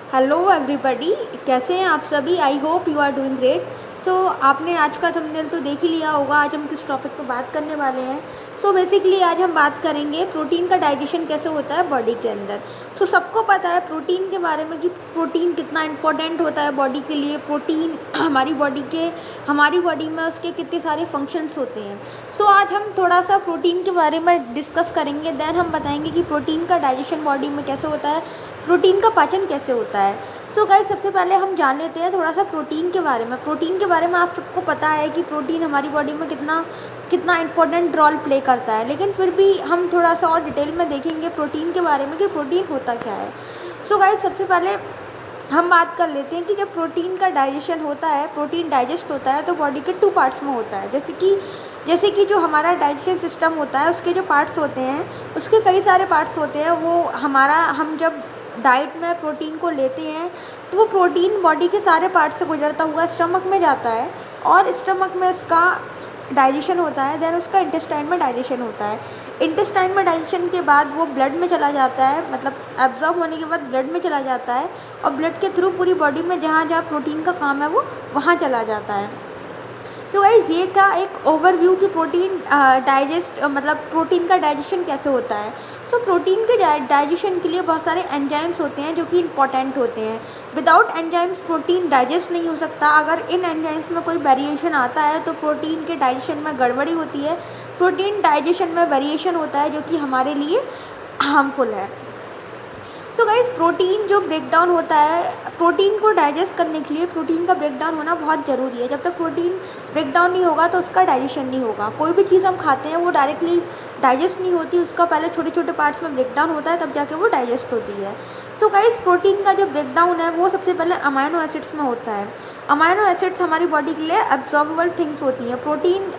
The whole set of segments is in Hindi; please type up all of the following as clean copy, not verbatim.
हेलो एवरीबॉडी, कैसे हैं आप सभी। I hope you are doing great. So आपने आज का थंबनेल तो देख ही लिया होगा। आज हम किस टॉपिक पर बात करने वाले हैं। सो बेसिकली आज हम बात करेंगे प्रोटीन का डाइजेशन कैसे होता है बॉडी के अंदर। सो सबको पता है प्रोटीन के बारे में कि प्रोटीन कितना इंपॉर्टेंट होता है बॉडी के लिए। प्रोटीन हमारी बॉडी में उसके कितने सारे फंक्शंस होते हैं। सो आज हम थोड़ा सा प्रोटीन के बारे में डिस्कस करेंगे। देन हम बताएंगे कि प्रोटीन का डाइजेशन बॉडी में कैसे होता है, प्रोटीन का पाचन कैसे होता है। सो गाइस, सबसे पहले हम जान लेते हैं थोड़ा सा प्रोटीन के बारे में। प्रोटीन के बारे में आप सबको पता है कि प्रोटीन हमारी बॉडी में कितना कितना इंपॉर्टेंट रोल प्ले करता है, लेकिन फिर भी हम थोड़ा सा और डिटेल में देखेंगे प्रोटीन के बारे में कि प्रोटीन होता क्या है। सो गाइस, सबसे पहले हम बात कर लेते हैं कि जब प्रोटीन का डाइजेशन होता है, प्रोटीन डाइजेस्ट होता है तो बॉडी के 2 पार्ट्स में होता है। जैसे कि जो हमारा डाइजेशन सिस्टम होता है उसके जो पार्ट्स होते हैं, उसके कई सारे पार्ट्स होते हैं। वो हम जब डाइट में प्रोटीन को लेते हैं तो वो प्रोटीन बॉडी के सारे पार्ट से गुजरता हुआ स्टमक में जाता है और स्टमक में उसका डाइजेशन होता है। देन उसका इंटेस्टाइन में डाइजेशन होता है। इंटेस्टाइन में डाइजेशन के बाद वो ब्लड में चला जाता है, मतलब एब्जॉर्ब होने के बाद ब्लड में चला जाता है और ब्लड के थ्रू पूरी बॉडी में जहाँ जहाँ प्रोटीन का काम है वो वहाँ चला जाता है। सो गाइस, ये था एक ओवरव्यू कि प्रोटीन प्रोटीन का डाइजेशन कैसे होता है। सो प्रोटीन के डाइजेशन के लिए बहुत सारे एंजाइम्स होते हैं जो कि इंपॉर्टेंट होते हैं। विदाउट एंजाइम्स प्रोटीन डाइजेस्ट नहीं हो सकता। अगर इन एंजाइम्स में कोई वेरिएशन आता है तो प्रोटीन के डाइजेशन में गड़बड़ी होती है। प्रोटीन डाइजेशन में वेरिएशन होता है जो कि हमारे लिए हार्मफुल है। सो गाइस, प्रोटीन जो ब्रेकडाउन होता है, प्रोटीन को डाइजेस्ट करने के लिए प्रोटीन का ब्रेकडाउन होना बहुत ज़रूरी है। जब तक प्रोटीन ब्रेकडाउन नहीं होगा तो उसका डाइजेशन नहीं होगा। कोई भी चीज़ हम खाते हैं वो डायरेक्टली डाइजेस्ट नहीं होती, उसका पहले छोटे छोटे पार्ट्स में ब्रेकडाउन होता है तब जाके वो डाइजेस्ट होती है। सो गाइस, प्रोटीन का जो ब्रेकडाउन है वो सबसे पहले अमाइनो एसिड्स में होता है। अमाइनो एसिड्स हमारी बॉडी के लिए एब्जॉर्बेबल थिंग्स होती हैं। प्रोटीन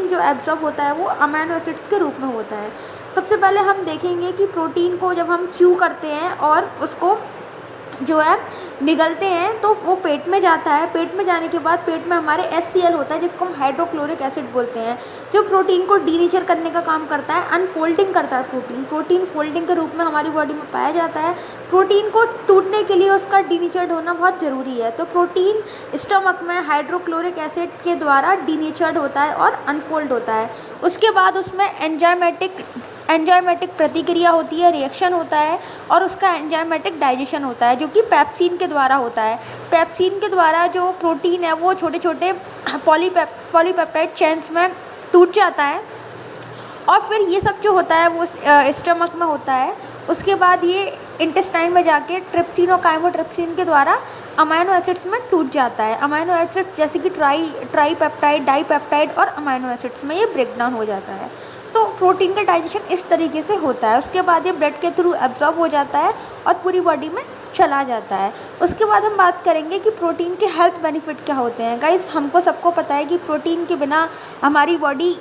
जो एब्जॉर्ब होता है वो अमाइनो एसिड्स के रूप में होता है। सबसे पहले हम देखेंगे कि प्रोटीन को जब हम च्यू करते हैं और उसको जो है निगलते हैं तो वो पेट में जाता है। पेट में जाने के बाद पेट में हमारे HCl होता है जिसको हम हाइड्रोक्लोरिक एसिड बोलते हैं, जो प्रोटीन को डीनेचर करने का काम करता है, अनफोल्डिंग करता है। प्रोटीन फोल्डिंग के रूप में हमारी बॉडी में पाया जाता है। प्रोटीन को टूटने के लिए उसका डीनेचर्ड होना बहुत ज़रूरी है। तो प्रोटीन स्टमक में हाइड्रोक्लोरिक एसिड के द्वारा डीनेचर्ड होता है और अनफोल्ड होता है। उसके बाद उसमें एंजाइमेटिक प्रतिक्रिया होती है, रिएक्शन होता है और उसका एंजाइमेटिक डाइजेशन होता है जो कि पेप्सिन के द्वारा होता है। पेप्सिन के द्वारा जो प्रोटीन है वो छोटे छोटे पॉलीपेप्टाइड चेन्स में टूट जाता है और फिर ये सब जो होता है वो स्टमक में होता है। उसके बाद ये इंटेस्टाइन में जाके ट्रिप्सिन और काइमोट्रिप्सिन के द्वारा अमाइनो एसिड्स में टूट जाता है। अमाइनो एसिड्स जैसे कि ट्राईपेप्टाइड, डाईपेप्टाइड और अमाइनो एसिड्स में ये ब्रेकडाउन हो जाता है। सो प्रोटीन का डाइजेशन इस तरीके से होता है। उसके बाद ये ब्लड के थ्रू एब्जॉर्ब हो जाता है और पूरी बॉडी में चला जाता है। उसके बाद हम बात करेंगे कि प्रोटीन के हेल्थ बेनिफिट क्या होते हैं। गाइस, हमको सबको पता है कि प्रोटीन के बिना हमारी बॉडी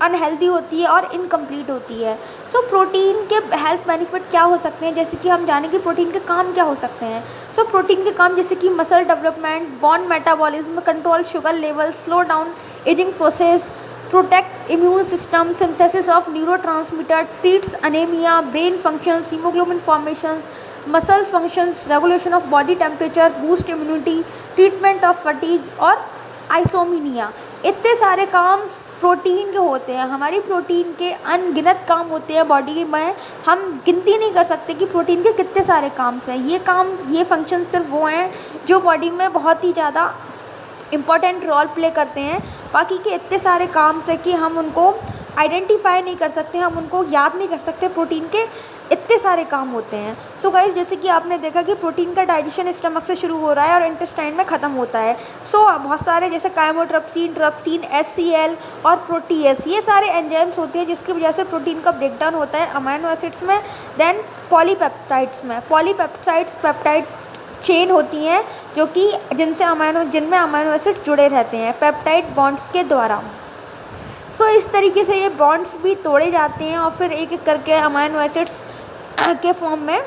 अनहेल्दी होती है और इनकम्प्लीट होती है। सो प्रोटीन के हेल्थ बेनिफिट क्या हो सकते हैं, जैसे कि हम जाने कि प्रोटीन के काम क्या हो सकते हैं। सो प्रोटीन के काम जैसे कि muscle development, bone metabolism, control sugar level, slow down ageing process, protect immune system, synthesis of neurotransmitter, treats anaemia, brain functions, haemoglobin formations, muscles functions, regulation of body temperature, boost immunity, treatment of fatigue और आइसोमीनिया। इतने सारे काम प्रोटीन के होते हैं। हमारी प्रोटीन के अनगिनत काम होते हैं बॉडी में, हम गिनती नहीं कर सकते कि प्रोटीन के कितने सारे काम हैं। ये फंक्शन सिर्फ वो हैं जो बॉडी में बहुत ही ज़्यादा इम्पॉर्टेंट रोल प्ले करते हैं। बाकी के इतने सारे काम से कि हम उनको आइडेंटिफाई नहीं कर सकते, हम उनको याद नहीं कर सकते। प्रोटीन के इतने सारे काम होते हैं। सो गाइस, जैसे कि आपने देखा कि प्रोटीन का डाइजेशन स्टमक से शुरू हो रहा है और इंटेस्टाइन में ख़त्म होता है। सो बहुत सारे जैसे काइमोट्रिप्सिन, ट्रिप्सिन, HCl और प्रोटीएस, ये सारे एंजाइम्स होते हैं जिसकी वजह से प्रोटीन का ब्रेकडाउन होता है अमाइनो एसिड्स में। देन पॉलीपेप्टाइड्स पेप्टाइड चेन होती हैं जो कि जिनमें अमाइनो एसिड्स जुड़े रहते हैं पेप्टाइड बॉन्ड्स के द्वारा। सो इस तरीके से ये बॉन्ड्स भी तोड़े जाते हैं और फिर एक एक करके अमाइनो एसिड्स के फॉर्म में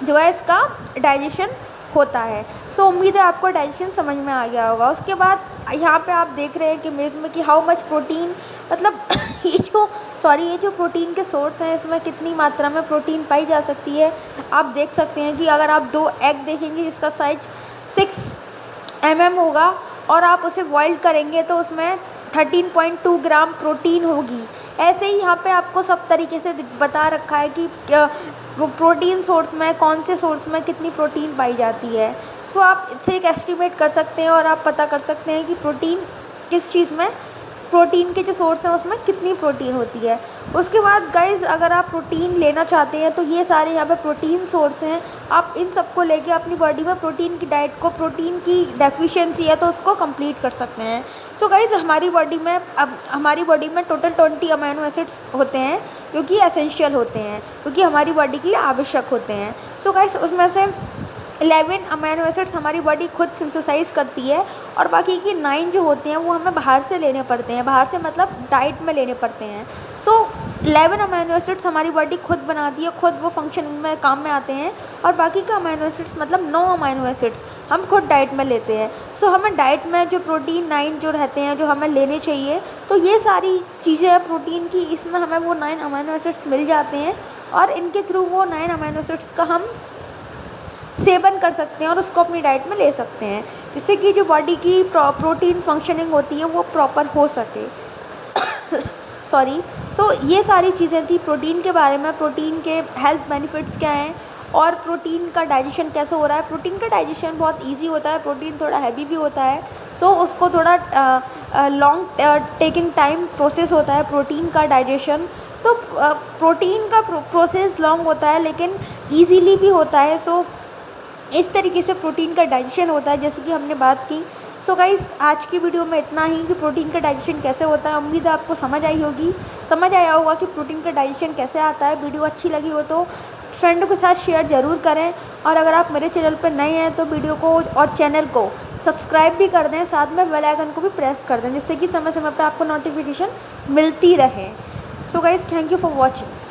जो है इसका डाइजेशन होता है। सो उम्मीद है आपको डाइजेशन समझ में आ गया होगा। उसके बाद यहाँ पे आप देख रहे हैं कि इमेज में कि हाउ मच प्रोटीन, मतलब ये जो प्रोटीन के सोर्स हैं, इसमें कितनी मात्रा में प्रोटीन पाई जा सकती है। आप देख सकते हैं कि अगर आप 2 एग देखेंगे जिसका साइज 6 mm होगा और आप उसे बॉइल्ड करेंगे तो उसमें 13.2 ग्राम प्रोटीन होगी। ऐसे ही यहाँ पे आपको सब तरीके से बता रखा है कि प्रोटीन सोर्स में, कौन से सोर्स में कितनी प्रोटीन पाई जाती है। सो आप इससे एक एस्टिमेट कर सकते हैं और आप पता कर सकते हैं कि प्रोटीन किस चीज़ में, प्रोटीन के जो सोर्स हैं उसमें कितनी प्रोटीन होती है। उसके बाद गाइज़, अगर आप प्रोटीन लेना चाहते हैं तो ये सारे यहाँ पे प्रोटीन सोर्स हैं। आप इन सबको लेके अपनी बॉडी में प्रोटीन की डाइट को, प्रोटीन की डेफिशिएंसी है तो उसको कंप्लीट कर सकते हैं। सो गाइज़, हमारी बॉडी में टोटल 20 अमीनो एसिड्स होते हैं जो कि एसेंशियल होते हैं, क्योंकि हमारी बॉडी के लिए आवश्यक होते हैं। सो गाइज़, उसमें से 11 अमीनो एसिड्स हमारी बॉडी खुद सिंथेसाइज करती है और बाकी की 9 जो होते हैं वो हमें बाहर से लेने पड़ते हैं। बाहर से मतलब डाइट में लेने पड़ते हैं। सो 11 अमीनो एसिड्स हमारी बॉडी खुद बनाती है, खुद वो फंक्शनिंग में काम में आते हैं, और बाकी का अमीनो एसिड्स मतलब 9 अमीनो एसिड्स हम खुद डाइट में लेते हैं। सो हमें डाइट में जो प्रोटीन 9 जो रहते हैं, जो हमें लेने चाहिए, तो ये सारी चीज़ें हैं प्रोटीन की, इसमें हमें वो 9 अमीनो एसिड्स मिल जाते हैं और इनके थ्रू वो 9 अमीनो एसिड्स का हम सेवन कर सकते हैं और उसको अपनी डाइट में ले सकते हैं, जिससे कि जो बॉडी की प्रोटीन फंक्शनिंग होती है वो प्रॉपर हो सके। सो ये सारी चीज़ें थी प्रोटीन के बारे में। प्रोटीन के हेल्थ बेनिफिट्स क्या हैं और प्रोटीन का डाइजेशन कैसे हो रहा है। प्रोटीन का डाइजेशन बहुत इजी होता है, प्रोटीन थोड़ा हैवी भी होता है, सो उसको थोड़ा लॉन्ग टेकिंग टाइम प्रोसेस होता है प्रोटीन का डाइजेशन। तो प्रोटीन का प्रोसेस लॉन्ग होता है लेकिन ईजीली भी होता है। सो इस तरीके से प्रोटीन का डाइजेशन होता है, जैसे कि हमने बात की। सो गाइज़, आज की वीडियो में इतना ही कि प्रोटीन का डाइजेशन कैसे होता है। उम्मीद है आपको समझ आया होगा कि प्रोटीन का डाइजेशन कैसे आता है। वीडियो अच्छी लगी हो तो फ्रेंडों के साथ शेयर ज़रूर करें, और अगर आप मेरे चैनल पर नए हैं तो वीडियो को और चैनल को सब्सक्राइब भी कर दें, साथ में बेल आइकन को भी प्रेस कर दें, जिससे कि समय समय पर आपको नोटिफिकेशन मिलती रहे। So guys, thank you for watching.